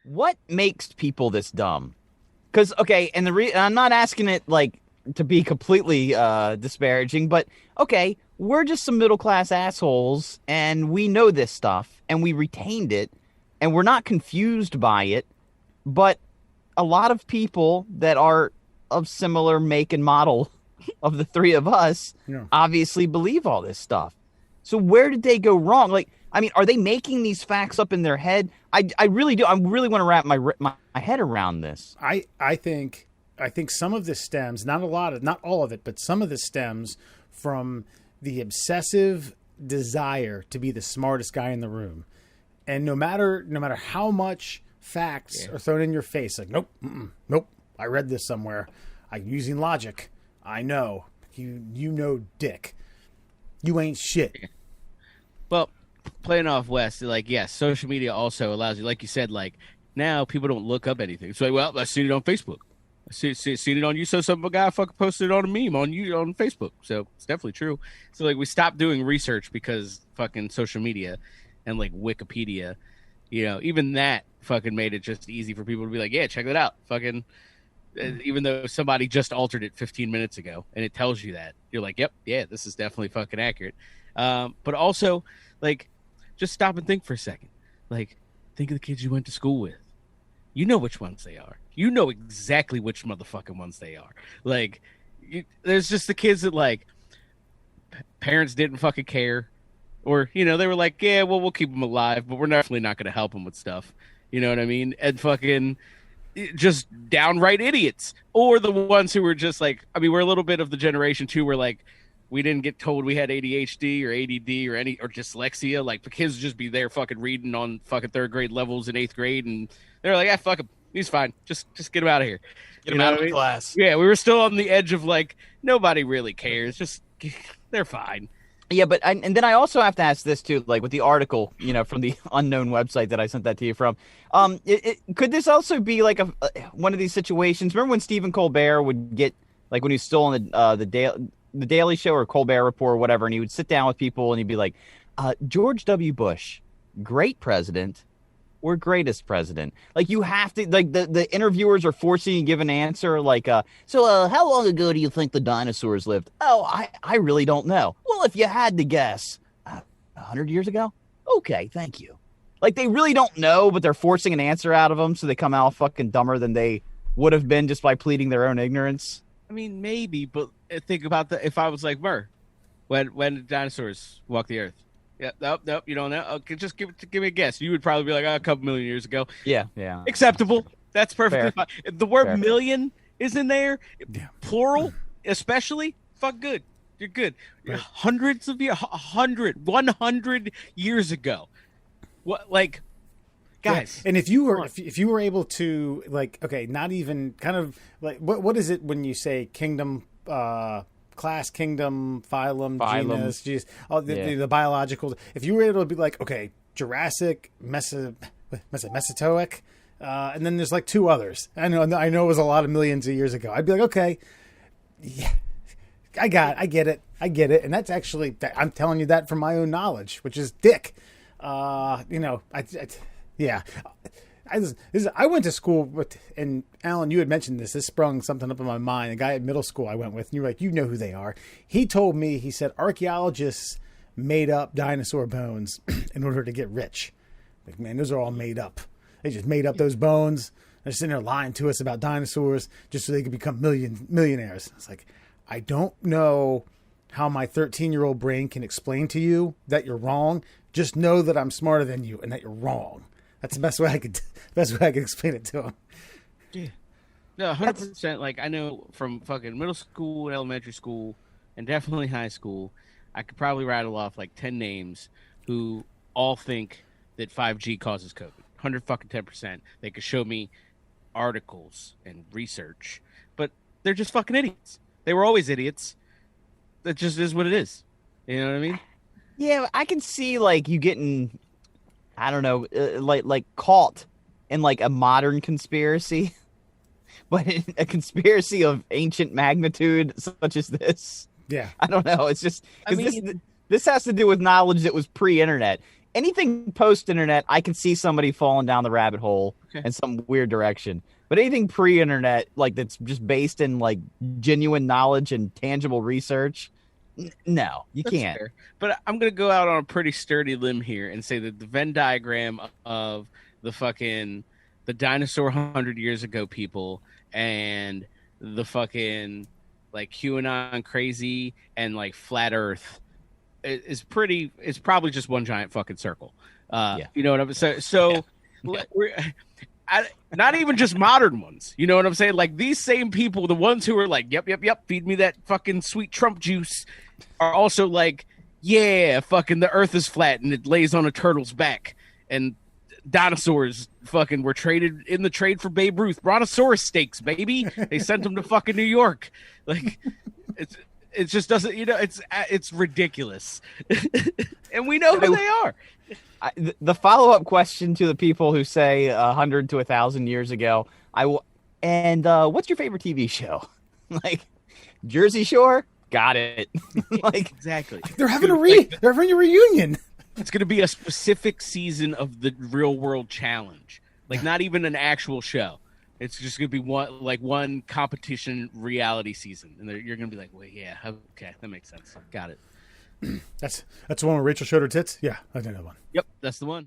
what makes people this dumb? Because, okay, and I'm not asking it like to be completely disparaging, but okay, we're just some middle class assholes, and we know this stuff, and we retained it, and we're not confused by it. But a lot of people that are of similar make and model of the three of us obviously believe all this stuff. So where did they go wrong? Like, I mean, are they making these facts up in their head? I really do. I really want to wrap my head around this. I think some of this stems, not all of it, but some of this stems from the obsessive desire to be the smartest guy in the room. And no matter how much facts are thrown in your face, like, nope, I read this somewhere. I'm using logic. I know. You know dick. You ain't shit. Well, playing off West, like, yes, social media also allows you, like you said, like, now people don't look up anything. It's like, well, I seen it on Facebook. I seen it on you. So some guy fucking posted it on a meme on Facebook. So it's definitely true. So like we stopped doing research because fucking social media and like Wikipedia, even that fucking made it just easy for people to be like, yeah, check that out. Fucking, even though somebody just altered it 15 minutes ago and it tells you that, you're like, yep, yeah, this is definitely fucking accurate. But also, like, just stop and think for a second. Like, think of the kids you went to school with. You know which ones they are. You know exactly which motherfucking ones they are. Like, there's just the kids that, like, parents didn't fucking care. Or, they were like, yeah, well, we'll keep them alive, but we're definitely not going to help them with stuff. You know what I mean? And fucking just downright idiots. Or the ones who were just like, I mean, we're a little bit of the generation, too, where, like, we didn't get told we had ADHD or ADD or dyslexia. Like, the kids would just be there fucking reading on fucking third grade levels in eighth grade, and they're like, fuck him. He's fine. Just get him out of here. Get him out of the class. Yeah, we were still on the edge of, like, nobody really cares. Just, they're fine. Yeah, but and then I also have to ask this, too, like with the article, from the unknown website that I sent that to you from. Could this also be like one of these situations? Remember when Stephen Colbert would get, like when he was still on the Daily Show or Colbert Report or whatever, and he would sit down with people and he'd be like, George W. Bush, great president or greatest president? Like, you have to, like, the interviewers are forcing you to give an answer, like, so how long ago do you think the dinosaurs lived? Oh, I really don't know. Well, if you had to guess, 100 years ago? Okay, thank you. Like, they really don't know, but they're forcing an answer out of them, so they come out fucking dumber than they would have been just by pleading their own ignorance. I mean, maybe, but think about if I was like, Murr, when did dinosaurs walk the earth? Yeah, nope, you don't know. Okay, just give me a guess. You would probably be like, a couple million years ago. Yeah. Acceptable. That's perfectly Fair. fine. If the word Fair. million is in there, plural, especially, fuck good. You're good. Right. Hundreds of years, 100 years ago. What, like, guys? Yeah. And if you were able to, like, okay, not even kind of like what is it when you say kingdom? Class, kingdom, phylum, genus, the biological. If you were able to be like, okay, Jurassic, Mesozoic, and then there's like two others. I know it was a lot of millions of years ago. I'd be like, okay, yeah, I get it, and that's actually, I'm telling you that from my own knowledge, which is dick. I went to school with, and Alan, you had mentioned this. This sprung something up in my mind. A guy at middle school I went with, and you're like, you know who they are. He told me, he said, archaeologists made up dinosaur bones in order to get rich. Like, man, those are all made up. They just made up those bones. They're sitting there lying to us about dinosaurs just so they could become millionaires. It's like, I don't know how my 13-year-old brain can explain to you that you're wrong. Just know that I'm smarter than you and that you're wrong. That's the best way I could explain it to him. Yeah. No, 100%. Like, I know from fucking middle school and elementary school and definitely high school, I could probably rattle off like 10 names who all think that 5G causes COVID. 110%. They could show me articles and research, but they're just fucking idiots. They were always idiots. That just is what it is. You know what I mean? Yeah, I can see, like, you getting, I don't know, like caught in like a modern conspiracy, but a conspiracy of ancient magnitude such as this. Yeah, I don't know. It's just because this has to do with knowledge that was pre-internet. anything post-internet, I can see somebody falling down the rabbit hole in some weird direction. But anything pre-internet, like that's just based in like genuine knowledge and tangible research, no, you That's can't. fair. But I'm gonna go out on a pretty sturdy limb here and say that the Venn diagram of the dinosaur 100 years ago people and the fucking like QAnon crazy and like flat Earth is pretty. It's probably just one giant fucking circle. You know what I'm saying? So we're. Not even just modern ones. You know what I'm saying? Like these same people, the ones who are like, yep, feed me that fucking sweet Trump juice, are also like, yeah, fucking the earth is flat and it lays on a turtle's back. And dinosaurs fucking were traded in the trade for Babe Ruth. Brontosaurus steaks, baby. They sent them to fucking New York. Like it just doesn't, it's ridiculous. And we know who they are. The follow-up question to the people who say 100 to 1,000 years ago, what's your favorite TV show? Like Jersey Shore? Got it. Like exactly. They're having a reunion. It's going to be a specific season of the Real World Challenge. Like not even an actual show. It's just going to be one competition reality season. And you're going to be like, well, yeah, okay, that makes sense. Got it. That's the one where Rachel showed her tits? Yeah, I know that one. Yep, that's the one.